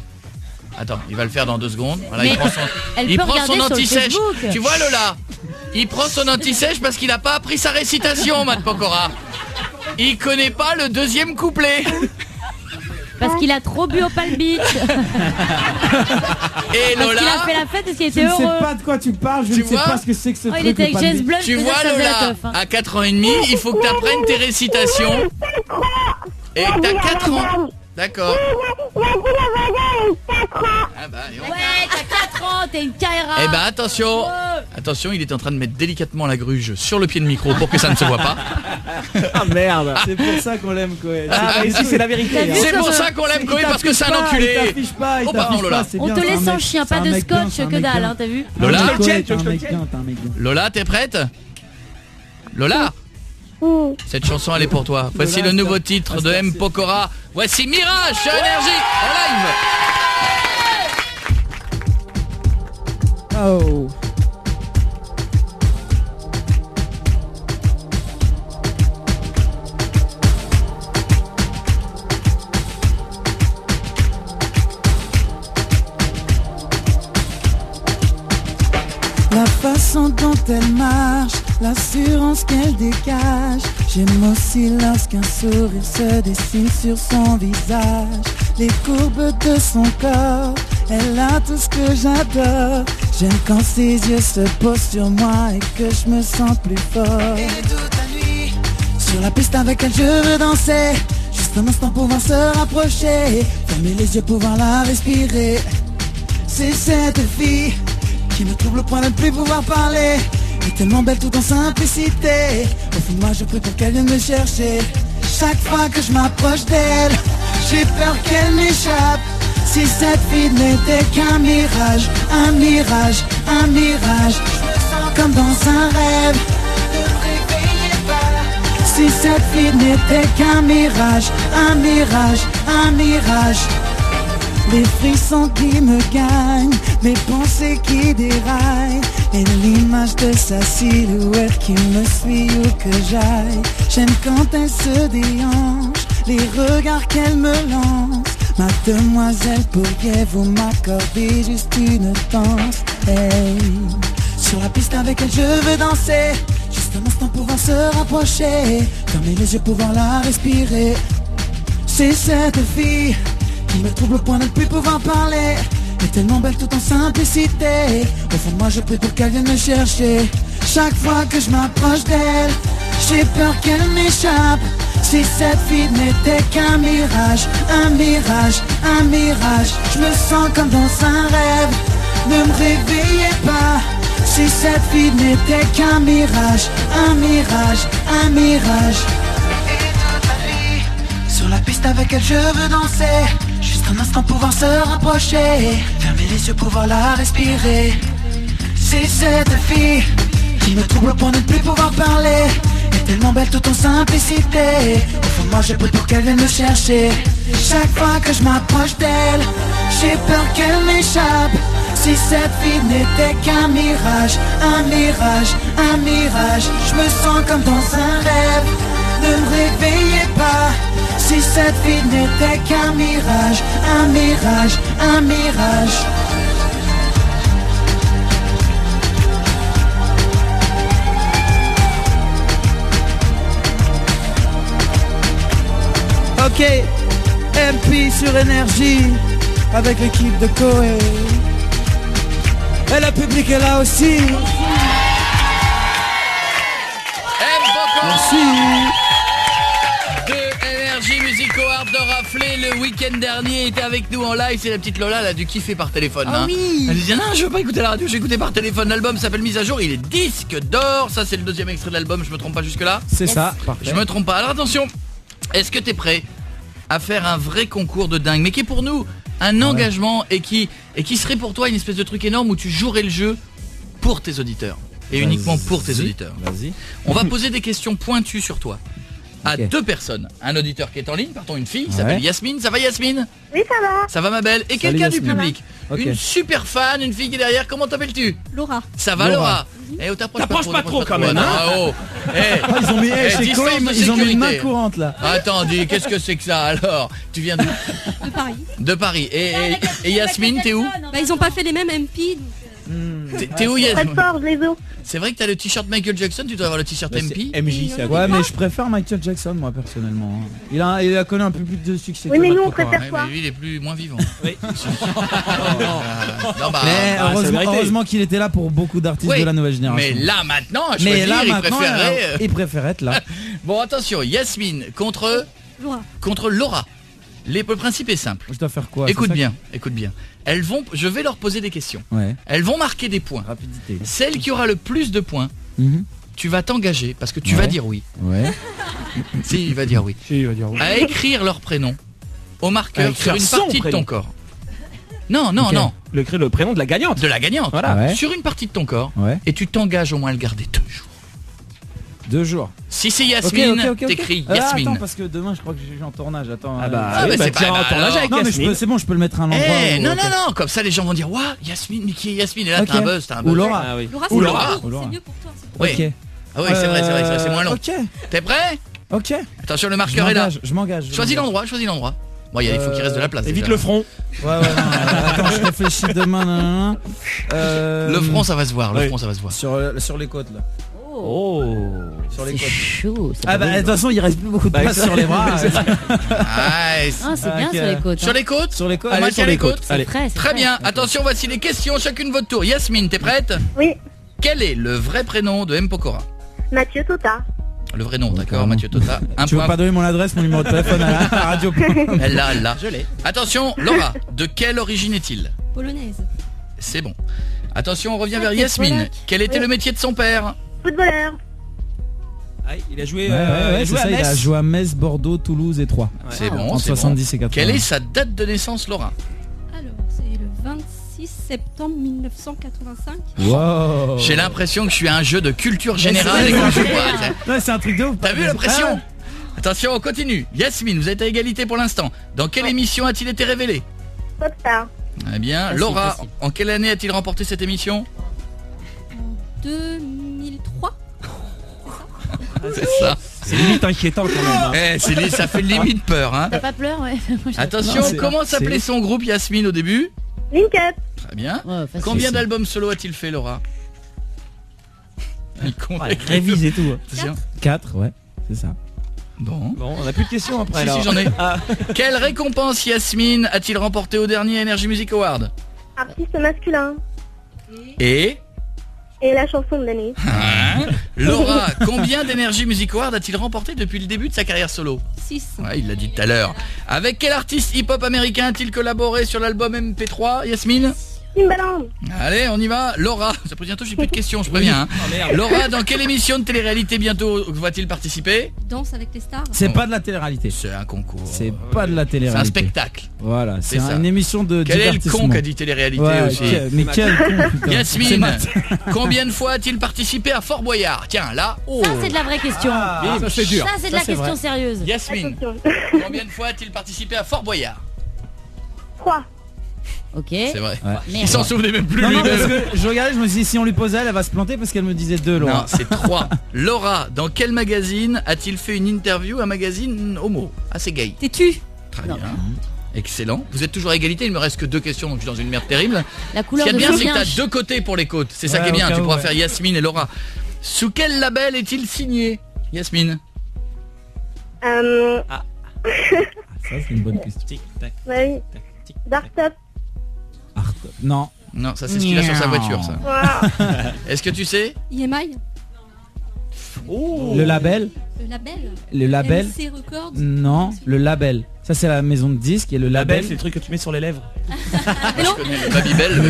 Attends, il va le faire dans 2 secondes. Voilà, Mais il prend son, elle il peut prend son regarder sur le anti-sèche. Facebook. Tu vois, Lola, il prend son anti-sèche parce qu'il a pas appris sa récitation, Matt Pokora. Il connaît pas le 2e couplet. Parce qu'il a trop bu au Palm Beach. Et Parce qu'il a Lola, fait la fête parce qu'il Je était ne sais heureux. pas de quoi tu parles, je Tu ne sais vois pas ce que c'est que ce Oh, truc. il était avec le James palmier. Blunt. tu déjà, vois ça faisait la Lola, teuf, hein. à 4 ans et demi, il faut que tu apprennes tes récitations. Et que t'as 4 ans. D'accord. Il a dit la madame est 4 ans. Ah bah, et on- Ouais, t'as 4 ans, t'es une Kaira. Eh ben attention, attention, il est en train de mettre délicatement la gruge sur le pied de micro pour que ça ne se voit pas. Ah merde. C'est pour ça qu'on l'aime, Coé. Ah, ici c'est la vérité. hein. C'est pour ça qu'on l'aime Coé, parce que c'est un enculé. Il t'affiche pas, il Oh, pardon, t'affiche Lola. pas, c'est On bien, te c'est un laisse en mec- chien, c'est pas un de mec bien, scotch c'est un que mec dalle, bien. hein, t'as vu? Lola, Coé, tiens, t'es un je te mec tiens. bien, t'es un mec bien. Lola, t'es prête? Lola, cette chanson elle est pour toi. Voici Lola, le nouveau stop. titre Ah, de stop, M. c'est- Pokora. Voici Mirage sur Énergie en live. Oh. La façon dont elle marche, l'assurance qu'elle dégage. J'aime aussi lorsqu'un sourire se dessine sur son visage. Les courbes de son corps, elle a tout ce que j'adore. J'aime quand ses yeux se posent sur moi et que je me sens plus fort. Et toute la nuit, sur la piste avec elle je veux danser. Juste un instant pouvoir se rapprocher, fermer les yeux pouvoir la respirer. C'est cette fille qui me trouble au point de ne plus pouvoir parler. est tellement belle tout en simplicité. Au fond de moi je prie pour qu'elle vienne me chercher. Chaque fois que je m'approche d'elle, j'ai peur qu'elle m'échappe. Si cette fille n'était qu'un mirage, un mirage, un mirage, je me sens comme dans un rêve. Ne réveillez pas. Si cette fille n'était qu'un mirage, un mirage, un mirage. Les frissons qui me gagnent, mes pensées qui déraillent, et l'image de sa silhouette qui me suit où que j'aille. J'aime quand elle se déhanche, les regards qu'elle me lance. Mademoiselle, pourriez-vous m'accorder juste une danse? Hey. Sur la piste avec elle je veux danser, juste un instant pouvoir se rapprocher, fermer les yeux pouvoir la respirer. C'est cette fille qui me trouble au point de ne plus pouvoir parler. Mais tellement belle tout en simplicité. Au fond de moi je prie pour qu'elle vienne me chercher. Chaque fois que je m'approche d'elle, j'ai peur qu'elle m'échappe. Si cette fille n'était qu'un mirage, un mirage, un mirage, je me sens comme dans un rêve. Ne me réveillez pas. Si cette fille n'était qu'un mirage, un mirage, un mirage. Et toute la vie, sur la piste avec elle je veux danser. Juste un instant pouvoir se rapprocher. Fermer les yeux pouvoir la respirer. C'est cette fille qui me trouble au point de ne plus pouvoir parler. Est tellement belle tout en simplicité. Au fond de moi je prie pour qu'elle vienne me chercher. Chaque fois que je m'approche d'elle, j'ai peur qu'elle m'échappe. Si cette fille n'était qu'un mirage, un mirage, un mirage, je me sens comme dans un rêve. Ne me réveillez pas. Si cette fille n'était qu'un mirage, un mirage, un mirage. Ok, MP sur Énergie, avec l'équipe de Koé. Et le public est là aussi. Merci. De Énergie Music Award de rafler le week-end dernier était avec nous en live. C'est la petite Lola, elle a dû kiffer par téléphone. Oh oui. Elle disait non, je veux pas écouter la radio, je vais écouter par téléphone. L'album s'appelle Mise à jour, il est disque d'or. Ça c'est le deuxième extrait de l'album, je me trompe pas jusque là. C'est ça, parfait. Je me trompe pas. Alors attention, est-ce que t'es prêt à faire un vrai concours de dingue, mais qui est pour nous un engagement et qui serait pour toi une espèce de truc énorme où tu jouerais le jeu pour tes auditeurs et uniquement pour tes auditeurs. Vas-y. On va poser des questions pointues sur toi à deux personnes. Un auditeur qui est en ligne, partons une fille qui s'appelle Yasmine. Ça va Yasmine? Oui, ça va. Ça va ma belle? Et quelqu'un du public, une super fan, une fille qui est derrière. Comment t'appelles-tu? Laura. Ça va Laura? Eh, oh, t'approches pas trop quand même, hein. Ils ont mis, chez Koé, ils ont mis une main courante là. Attends, dis, qu'est-ce que c'est que ça alors? Tu viens d'où? De Paris. De Paris. Et Yasmine, t'es où? Bah, ils ont pas fait les mêmes MP. T'es où Yasmine? Pas de force, les os. C'est vrai que t'as le t-shirt Michael Jackson, tu dois avoir le t-shirt MP. MJ, c'est Ouais, mais je préfère Michael Jackson moi personnellement. Il a connu un peu plus de succès. Oui, que mais nous Matt on Pokora. préfère quoi? Mais lui il est moins vivant. Oui. Non, bah, Mais c'est la vérité. heureusement qu'il était là pour beaucoup d'artistes oui, de la nouvelle génération. mais là maintenant, à Mais choisir, là il maintenant, préférait. il préfère être là. Bon, attention, Yasmine contre Laura. Le principe est simple. Je dois faire quoi? Écoute C'est ça bien, écoute bien. Je vais leur poser des questions. Ouais. Elles vont marquer des points. Rapidité. Celle qui aura le plus de points, Mhm. tu vas t'engager parce que tu vas dire oui. Ouais. Si, il va dire oui. Si, il va dire oui. À écrire leur prénom au marqueur À sur écrire une son partie de ton prénom. corps. Non, Ok. Le prénom de la gagnante. de la gagnante. Voilà. Ouais. Sur une partie de ton corps. Ouais. Et tu t'engages au moins à le garder 2 jours. 2 jours. Si c'est Yasmine, Ok. t'écris Yasmine. Attends, parce que demain je crois que je suis en tournage. Attends. Ah bah, Ah, oui, bah, bah c'est tiens, pas- en tournage alors. avec Non mais Yasmine. c'est bon, je peux le mettre à un endroit. Eh, où- non, ok. non, comme ça les gens vont dire, waouh, Yasmine, mais qui est Yasmine? Et là, Ok. t'as un buzz, t'as un Ou buzz. Laura. Ah oui. Ou Laura. Laura. C'est mieux pour toi. Oui. Ok. Ah oui, c'est vrai, c'est moins long. Ok. T'es prêt? Ok. Attention, le Je marqueur est là. m'engage. Choisis l'endroit. Bon, il faut qu'il reste de la place. Évite déjà. le front. Ouais, non, attends, je réfléchis demain. Nan. Le front, ça va se voir. Oui. Sur les côtes là. Oh. Sur les C'est côtes. chaud. Ah bah de toute façon il reste plus beaucoup de place sur les bras. Ah, c'est bien Ok. sur les côtes. sur les côtes. Sur les côtes. On Allez, maintient sur les les côtes. côtes. Allez. Très bien. Attention, voici les questions. Chacune votre tour. Yasmine, t'es prête? Oui, Quel est le vrai prénom de M. Pokora? Mathieu Tota. Le vrai nom, d'accord, carrément. Mathieu Tota. Un Tu veux point. pas donner mon adresse, mon numéro de téléphone à la radio? Elle l'a. Je l'ai. Attention, Laura, de quelle origine est-il? Polonaise. C'est bon. Attention, on revient Ah, vers t'es Yasmine. polac. Quel était le métier de son père? Footballeur. Ah, il a joué, Ouais, il a c'est joué à ça, il a Metz. joué à Metz, Bordeaux, Toulouse et Troyes. C'est bon, Entre c'est bon. 70 et 80. Quelle est sa date de naissance, Laura? Alors, c'est le 26 septembre 1985. Wow. J'ai l'impression que je suis à un jeu de culture générale et que je joue pas. Ouais, c'est un truc de ouf. T'as vu la pression? Attention, on continue. Yasmine, vous êtes à égalité pour l'instant. Dans quelle émission a-t-il été révélé? Popstar. Eh bien, Facile, Laura, facile. en quelle année a-t-il remporté cette émission? 2003. C'est ça. C'est limite inquiétant quand même. hein. Ça fait limite peur, hein. T'as pas peur, ouais. Attention, Non, c'est- comment s'appelait c'est- son groupe Yasmine au début? Link Up. Très bien. Ouais, facile. Combien d'albums solo a-t-il fait, Laura? Il compte. Ouais, révise et tout. Attention. 4, ouais, c'est ça. Bon, on n'a plus de questions après. Si, j'en ai. Quelle récompense Yasmine a-t-il remporté au dernier Energy Music Award? Artiste masculin. Et la chanson de l'année. Laura, combien d'Energy Music Awards a-t-il remporté depuis le début de sa carrière solo? 6. Ouais, il l'a dit tout à l'heure. Avec quel artiste hip-hop américain a-t-il collaboré sur l'album MP3, Yasmine? Timbaland. Allez, on y va. Laura, ça peut bientôt, j'ai plus de questions, je préviens. Laura, dans quelle émission de télé-réalité bientôt va-t-il participer? Danse avec les stars. C'est pas de la télé-réalité. C'est un concours. C'est pas de la C'est télé-réalité. un spectacle. Voilà, c'est ça. une émission de Quel est le divertissement. con qui a dit télé-réalité aussi? Mais quel con, putain. Yasmine, combien de fois a-t-il participé à Fort Boyard? Tiens, là. Ça, c'est de la vraie question. Ça, c'est dur. Ça, c'est de la question sérieuse. Yasmine, combien de fois a-t-il participé à Fort Boyard? 3. Ok. C'est vrai. Merde. Il s'en souvenait même plus Non, parce lui-même. que je regardais, je me suis dit si on lui posait elle va se planter parce qu'elle me disait 2 Laura. Non, c'est 3. Laura, dans quel magazine a-t-il fait une interview? Un magazine homo, assez gay. T'es-tu? Très bien. Excellent. Vous êtes toujours à égalité, il me reste que 2 questions, donc je suis dans une merde terrible. La Ce couleur qui est de bien, c'est que Julien. t'as 2 côtés pour les côtes. C'est ça Ouais, qui est bien. au cas Tu où, pourras ouais. faire Yasmine et Laura. Sous quel label est-il signé, Yasmine? Ça c'est une bonne question. Oui. Dark Top. Non. Non, ça c'est ce qu'il a sur sa voiture, ça. Wow. Est-ce que tu sais? EMI. Le label? Le label. Le label? MC Records. Non, le label. Ça c'est la maison de disques et le Label, label. c'est le truc que tu mets sur les lèvres. Je connais le Babybel.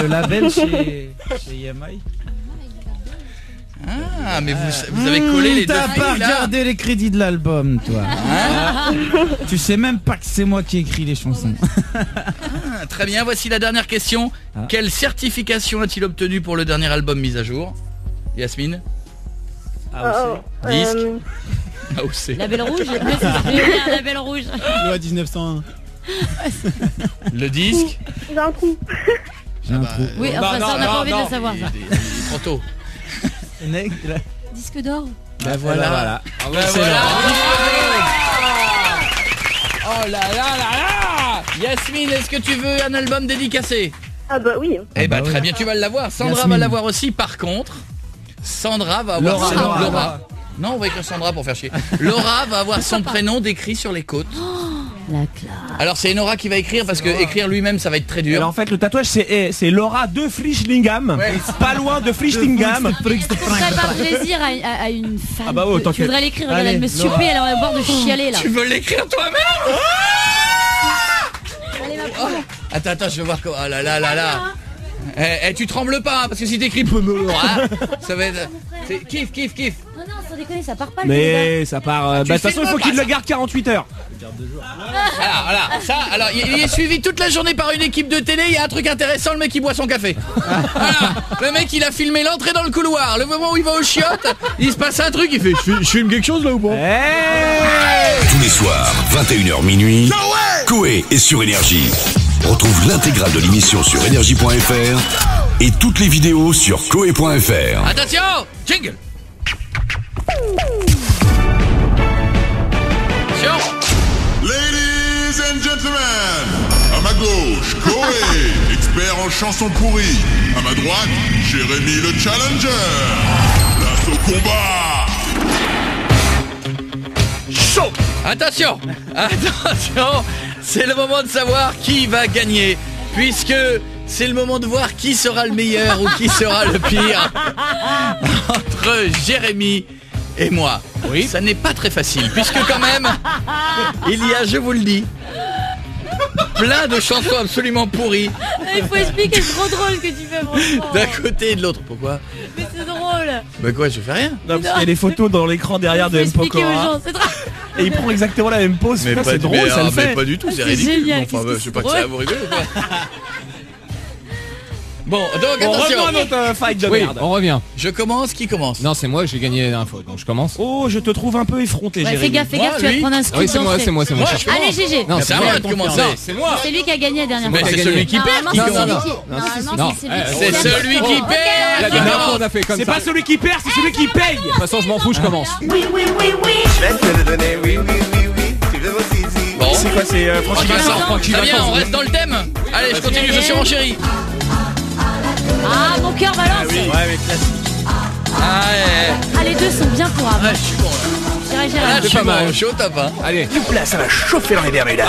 Le label chez EMI. Ah, mais vous avez collé les deux T'as pas filles, là. regardé les crédits de l'album, toi. Tu sais même pas que c'est moi qui ai écrit les chansons. Ah, très bien, voici la dernière question. Ah. Quelle certification a-t-il obtenu pour le dernier album mis à jour? Yasmine? Disque? AOC. Label rouge. Un label rouge. Loi 1901. Le disque? J'ai un trou. J'ai un trou. Oui, enfin ça on n'a pas envie de le savoir. Il est trop tôt. Disque d'or. Bah voilà. Oh là là là là! Yasmine, est-ce que tu veux un album dédicacé? Ah bah oui. Eh bah bah très oui. bien, tu vas l'avoir. Sandra Yasmine. va l'avoir aussi. Par contre, Sandra va avoir Laura, son Laura. Laura. Non, on va écrire Sandra pour faire chier. Laura va avoir son prénom décrit sur les côtes. La classe. Alors c'est Nora qui va écrire parce que écrire lui-même ça va être très dur. Alors en fait le tatouage c'est Laura de Frischlingham, pas loin de Frischlingham. Ce serait par plaisir à une femme. Ah bah ouais, autant tu que- voudrais l'écrire, regarde, Allez, elle me Laura. supplie, elle aurait bord de chialer là. Tu veux l'écrire toi-même? Allez, ma Oh, poule. attends, je veux voir comment. Oh là là là là. Tu trembles pas hein, parce que si t'écris hein, ça va être. Kiff. Non, non, sans déconner, ça part pas le Mais ça part. tu De toute façon il faut filmes qu'il pas, le garde 48 heures. Voilà. Ça, alors il est suivi toute la journée par une équipe de télé. Il y a un truc intéressant, le mec il boit son café. Voilà. Le mec il a filmé l'entrée dans le couloir. Le moment où il va aux chiottes, il se passe un truc. Il fait je filme quelque chose là ou pas? Tous les soirs, 21h minuit, Koé est sur Énergie. Retrouve l'intégrale de l'émission sur énergie.fr et toutes les vidéos sur koé.fr. Attention, jingle. Attention. Ladies and gentlemen, à ma gauche, Koé, expert en chansons pourries. À ma droite, Jérémy le Challenger. Place au combat. Chaud. Attention, c'est le moment de savoir qui va gagner, puisque c'est le moment de voir qui sera le meilleur ou qui sera le pire entre Jérémy et moi. Oui, ça n'est pas très facile, puisque quand même, il y a, je vous le dis, plein de chansons absolument pourries Il faut expliquer, c'est trop drôle ce que tu fais, franchement. d'un côté et de l'autre. Pourquoi? Mais c'est drôle. Bah quoi, je fais rien. Non, parce qu'il y a des photos dans l'écran derrière de Faut M. expliquer aux Pokora gens, c'est trop... et il prend exactement la même pose. Putain, c'est drôle, ça le mais fait. pas du tout, c'est C'est ridicule. génial, Enfin, qu'est-ce que je sais c'est pas que ça va drôle. vous rigoler ou quoi. Bon, donc Bon, attention. revenons à notre fight de Oui, merde. on revient. Je commence, qui commence? Non, c'est moi, j'ai gagné la dernière fois, donc je commence. Oh, je te trouve un peu effronté, Ouais, Jérémy. fais gaffe, tu vas lui. te prendre un scoop Oui, c'est moi, d'entrée. c'est moi. Moi, je commence. Allez, GG. Non, C'est à moi de commencer. Non, c'est moi. C'est lui qui a gagné la dernière Mais fois. c'est gagné. celui qui perd qui Non, commence. non, Non, normalement, c'est celui qui C'est perd. celui qui Ok, perd La qui dernière fois, commence. on a fait comme C'est ça. pas celui qui perd, c'est celui qui paye. De toute façon, je m'en fous, je commence. Bon, C'est quoi, c'est Francky Vincent? Très bien, on reste dans le thème. Allez, je continue, je suis renchéri. Ah, mon cœur balance. Ouais, mais classique. Ah, ouais, Ah, les deux sont bien pour ouais, avant. je suis bon là. Là, je suis pas mal, je suis au top. Allez. Là, ça va chauffer dans les Bermudes.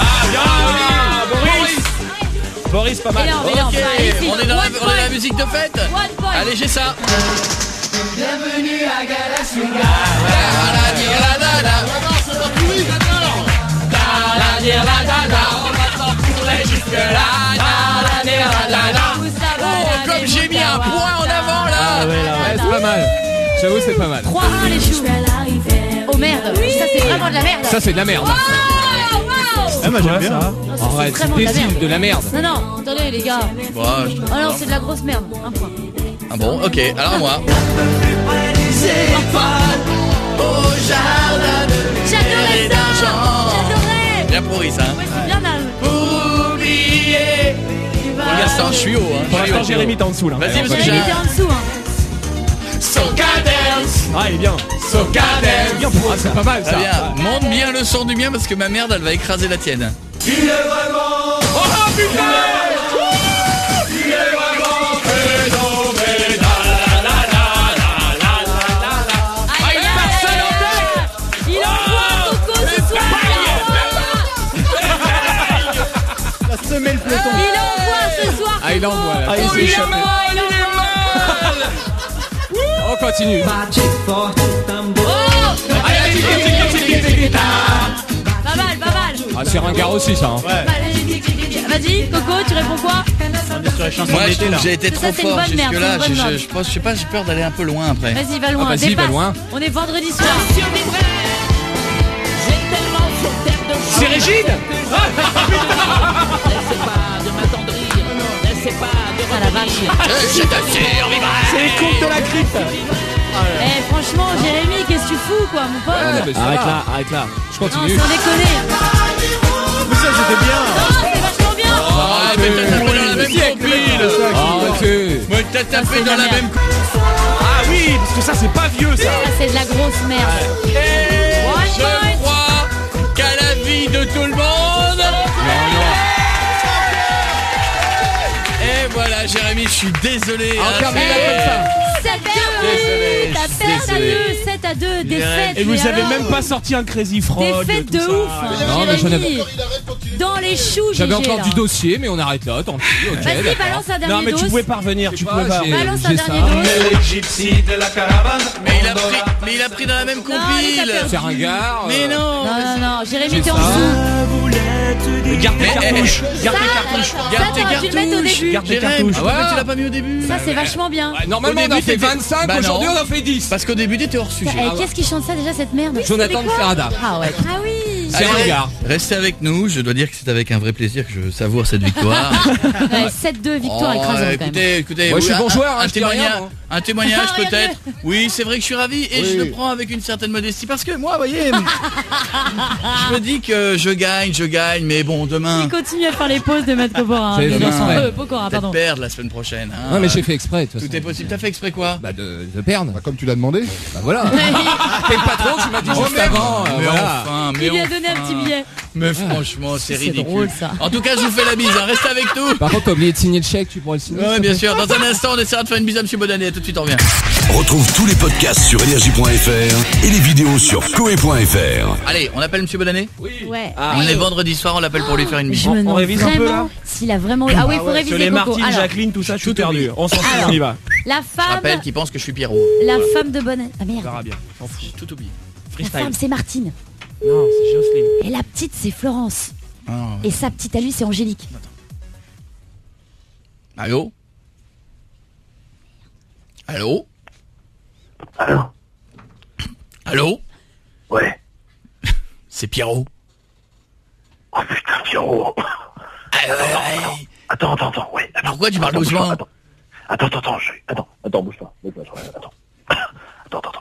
Boris, pas mal. Ok, on est dans la musique de fête. Allez, j'ai ça. Bienvenue à Galasunga. Oh, comme j'ai mis un point en avant là. Ah ouais, c'est pas mal. J'avoue, c'est pas mal. 3-1 les choux. Oh merde, ça c'est vraiment de la merde. Ça, c'est de la merde. Ah, moi j'aime bien. Arrête, c'est de la merde. Non, attendez les gars. Bon, je trouve Oh non, pas. c'est de la grosse merde. Un point. Ah bon, ok, alors moi. J'adorais ça. J'adorais. Bien pourri ça. Ouais, c'est bien mal. Oublié. Regarde ça, je suis haut. Pour l'instant, Jérémy, t'es en dessous là. Vas-y, parce que j'ai Jérémy, t'es en dessous. Ah, il est bien. Bien pour c'est pas mal Ah ça. bien, monte bien le son du mien parce que ma merde elle va écraser la tienne. Il est vraiment. Oh putain. Il est vraiment phénoménal. Il envoie Coco ce soir. La semelle peloton. Il envoie ce soir. Ah, il envoie là. Ah, il s'est échappé. On continue. Pas mal. Ah, c'est ringard aussi ça. Vas-y, Coco, tu réponds quoi? Sur les chansons Moi je d'été trouve là. que j'ai été Ça, trop c'est une fort bonne merde, jusque là. c'est une bonne Je pense, je sais pas, j'ai peur d'aller un peu loin après. Vas-y, va loin. Ah, vas-y, dépasse. va loin. On est vendredi soir. C'est Régine. Ah la vache. Je t'assure, vivra. C'est les comptes de la crypte. Eh franchement, Jérémy, qu'est-ce que tu fous quoi, mon pote? Arrête là. Je Non, continue. sans déconner. Mais ça, c'était bien. Non, c'est vachement bien. Ah, mais t'as tapé dans la même compile. Arrêtez. Moi t'as tapé c'est de dans la la merde. même Ah oui, parce que ça, c'est pas vieux ça. Ça, c'est de la grosse merde. Je crois qu'à la vie de tout le monde. Et voilà, Jérémy, je suis désolé. On hein, termine c'est- comme ça. 7-2. T'as perdu 7-2. Défaite. Et vous mais avez alors même pas sorti un Crazy Frog. Défaite tout de ça. ouf. Non, mais j'en Jérémy. Dans les choux, J'avais GG, encore là. du dossier, mais on arrête là, tant pis. Ok, Vas-y, d'accord. balance un dernier Non, mais dos. tu pouvais pas revenir, tu pouvais pas. Balance un j'ai dernier ça. dos. Mais il a pris dans la même il t'a compile. perdu. C'est ringard. Mais non. Non. Jérémy, J'ai t'es en ça. dessous. Garde tes Mais- cartouches. Garde tes Ça, cartouches. ça, Garde tes t'aurais dû le mettre au cartouches. début. Garde tes Jérémy, cartouches. pourquoi Ah ouais. tu l'as pas mis au début? Ça, c'est vachement bien. Ouais, normalement, Au on en début, fait t'étais- 25, Bah non. aujourd'hui, on en fait 10. Parce qu'au début t'étais hors sujet. Qu'est-ce qui chante ça déjà, cette merde? Jonathan de Ferrada. Ah ouais. Ah oui. C'est Allez, ringard. Restez avec nous, je dois dire que c'est avec un vrai plaisir que je savoure cette victoire. Ouais, 7-2, victoire écrasante quand même. Écoutez, Moi, je suis oui, bon joueur, hein, un je dis rien, témoignage, moi. un témoignage Ah, peut-être. Oui, c'est vrai que je suis ravi et je le prends avec une certaine modestie parce que moi, vous voyez, je me dis que je gagne, mais bon, demain, Il continue à faire les pauses de Maître Pokora. C'est demain, Pokora, peut-être pardon. perdre la semaine prochaine. hein. Non, mais j'ai fait exprès. de toute Tout façon. est possible. T'as fait exprès quoi? Bah, de perdre. Bah, comme tu l'as demandé. Bah, voilà. T'es le patron, tu m'as dit juste avant. Mais Voilà. enfin, Il mais lui a enfin. donné un petit billet. Mais franchement, c'est ridicule. drôle, ça. En tout cas, je vous fais la bise. hein. Restez avec nous. Par contre, t'as oublié de signer le chèque, tu pourras le signer. Ouais, s'il te bien plaît. sûr. Dans un instant, on essaiera de faire une bise à Monsieur Bodanet. Tout de suite, on revient. Retrouve tous les podcasts sur énergie.fr et les vidéos sur koe.fr. Allez, on appelle Monsieur Bodanet. Ouais. On est vendredi soir, on l'appelle pour lui faire une Je mission. me demande révise un peu, vraiment là s'il a vraiment eu. Ah oui, il faut Sur réviser les Coco. Martine, Alors, Jacqueline, tout ça, je suis Tout perdu. oublie. On s'en fout, Alors. on y va. la Rappelle femme, qu'il pense que je suis Pierrot. la femme de Bonnet. Ah On merde. verra bien. J'ai tout oublié. La Freestyle. femme, c'est Martine. Non, c'est Jocelyne. Et la petite, c'est Florence. Ah, Et sa petite à lui, c'est Angélique. Allô? Allô? Allô? Allô? Ouais. C'est Pierrot. Oh putain, Pierrot. Attends, ouais. Attends, Pourquoi tu parles bouge pas, doucement? Attends, bouge pas. Attends.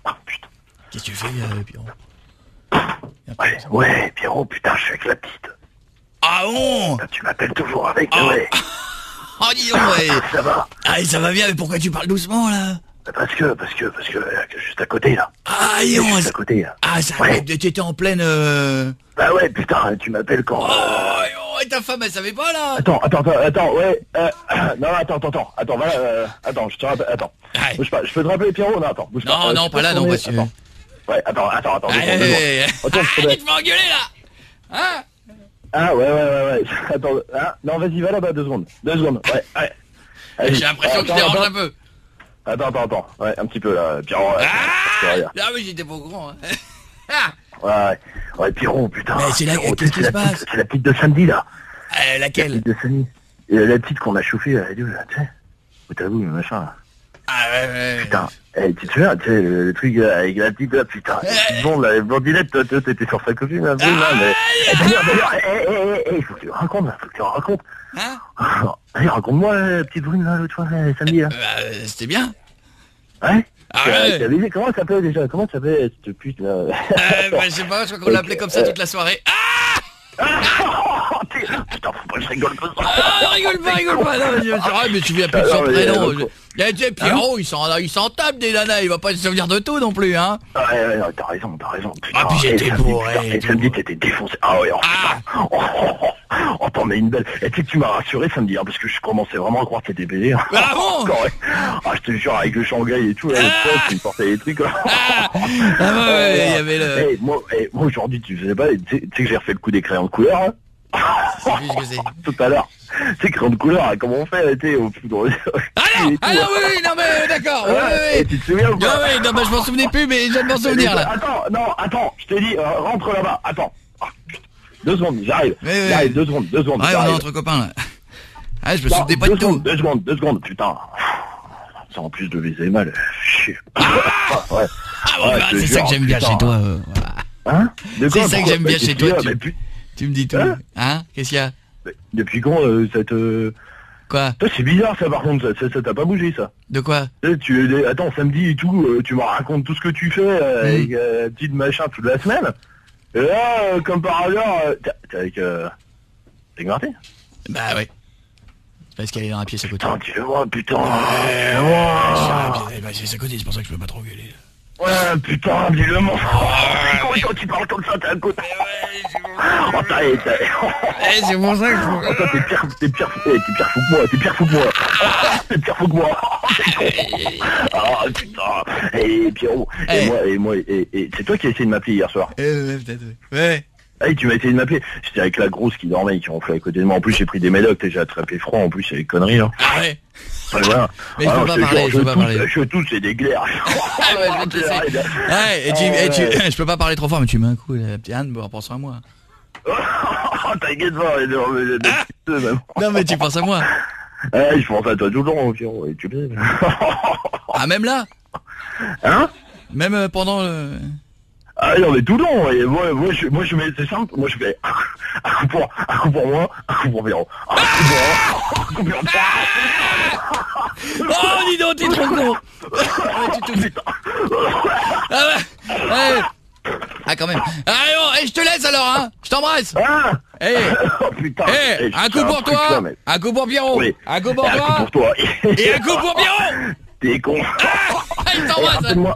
Ah, putain. Qu'est-ce que tu fais, Pierrot? Ouais, Pierrot, putain, je suis avec la petite. Ah bon? Tu m'appelles toujours avec, Ah. ouais. Oh, dis donc, ouais. Ça va? Ah, ça va bien, mais pourquoi tu parles doucement, là? Parce que, juste à côté, là. Ah, dis donc, Juste à côté, là. ah, ça, Ouais. t'étais en pleine, Bah ouais, putain, tu m'appelles quand... Oh, et ta femme, elle savait pas, là? Attends, ouais, non, attends, voilà, attends, je te rappelle, attends. Ouais. Bouge pas, je peux te rappeler Pierrot? Non, attends, bouge pas. Non, pas là, non, parce que... Attends. Ouais, attends. Arrête de m'engueuler là. Hein? Ah ouais. Attends, non, vas-y, va là-bas 2 secondes. 2 secondes, ouais. J'ai l'impression que je dérange un peu. Attends. Ouais, un petit peu là, Pierrot. Ah oui, j'étais pas au courant. Ouais, Pierrot, putain. Qu'est-ce qui se passe? C'est la petite de samedi là. Laquelle? La petite de samedi. La petite qu'on a chauffée à la radio là, tu sais. Où t'as vu, machin là. Ah ouais. Putain, tu te souviens, tu sais, le truc avec la petite là, putain. Bon, la blondinette, toi, t'étais sur sa copine, là, mais... D'ailleurs, il faut que tu racontes, Hein? Allez, raconte-moi la petite brune là, l'autre fois, samedi là. C'était bien. Ouais? Ouais. Comment ça s'appelait déjà? Comment ça s'appelait cette pute là? Je sais pas, je crois qu'on l'appelait comme ça toute la soirée. Putain, faut pas que je rigole comme ça. Rigole pas. Non, mais tu viens plus de son prénom. Pierrot, il s'en tape des nanas, il va pas se souvenir de tout non plus, hein. Ouais, t'as raison. Putain, puis j'étais bourré. Et samedi, t'étais défoncé. Ah ouais, oh, t'en mets une belle. Et tu sais que tu m'as rassuré samedi, hein, parce que je commençais vraiment à croire que t'étais pédé. Ah bon? Je te jure, avec le Shanghai et tout, là, le pote, il portait des trucs, là. Ouais, il y avait le... Moi, aujourd'hui, tu sais pas, tu sais que j'ai refait le coup des crayons de couleur, hein. Tout à l'heure. Tu sais, crayon de couleur, comment on fait, tu sais, au poudre. Oui, non mais d'accord. Et tu te souviens ou pas? Non, mais je m'en souvenais plus, mais je viens de m'en souvenir là. Attends, je t'ai dit, rentre là-bas, attends. 2 secondes, j'arrive. J'arrive, 2 secondes. Ouais, on est entre copains là. Ah, je me souvenais pas de tout. 2 secondes, putain. Ça en plus de viser mal, chier. Ouais. C'est ça que j'aime bien chez toi. Hein? C'est ça que j'aime bien chez toi. Tu me dis tout. Hein? Qu'est-ce qu'il y a? Depuis quand cette... Quoi? Toi, c'est bizarre ça par contre, ça t'a pas bougé ça. De quoi? Attends, samedi et tout, tu me racontes tout ce que tu fais avec petite machin toute la semaine. Et là, comme par hasard, t'es avec Martin? Bah ouais. Parce qu'elle est dans la pièce à côté. Putain, dis-le-moi, putain. C'est sa côté, c'est pour ça que je peux pas trop gueuler. Ouais, putain, dis-le-moi. Quand tu parles comme ça, t'es à côté. C'est pour ça que t'es pire fou que moi. Ah, putain. Et Pierrot, et moi, c'est toi qui as essayé de m'appeler hier soir. Peut-être, ouais. Ah, tu m'as essayé de m'appeler. J'étais avec la grosse qui dormait, qui ronflait à côté de moi. En plus, j'ai pris des médocs, j'ai attrapé froid. En plus, c'est des conneries, là. Ah ouais. Ouais, voilà. Mais je peux pas parler. Je tousse, c'est des glaires. Je peux pas parler trop fort, mais tu mets un coup, la petite Anne, en pensant à moi. T'inquiète pas, non, mais tu penses à moi. Je pense à toi tout le temps, Pierrot, et tu le sais. Ah, même là? Hein? Même pendant le... Ah non mais tout le long, et moi je mets, c'est simple, moi je fais un coup pour moi, un coup pour Pierrot, un coup pour moi, Oh dis donc, t'es trop con. Ah quand même. Allez bon, je te laisse alors, hein. Je t'embrasse. Putain. Un coup pour toi, un coup pour Pierrot, un coup pour toi, et un coup pour Pierrot. T'es con.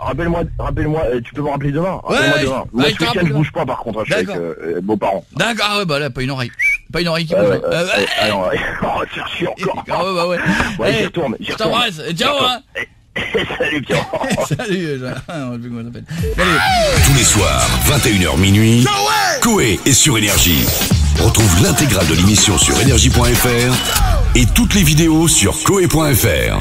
Rappelle-moi, tu peux me rappeler demain. Rappelle-moi demain. Moi, ce week-end, je bouge pas par contre, je suis avec beaux-parents. D'accord, ouais, bah là, pas une oreille qui bouge. C'est chiant encore. Ouais. Ouais, j'y retourne. Je t'embrasse. Ciao, hein. Salut, Pierrot. Salut, tous les soirs, 21h minuit, Coé est sur Énergie. Retrouve l'intégrale de l'émission sur énergie.fr et toutes les vidéos sur coé.fr.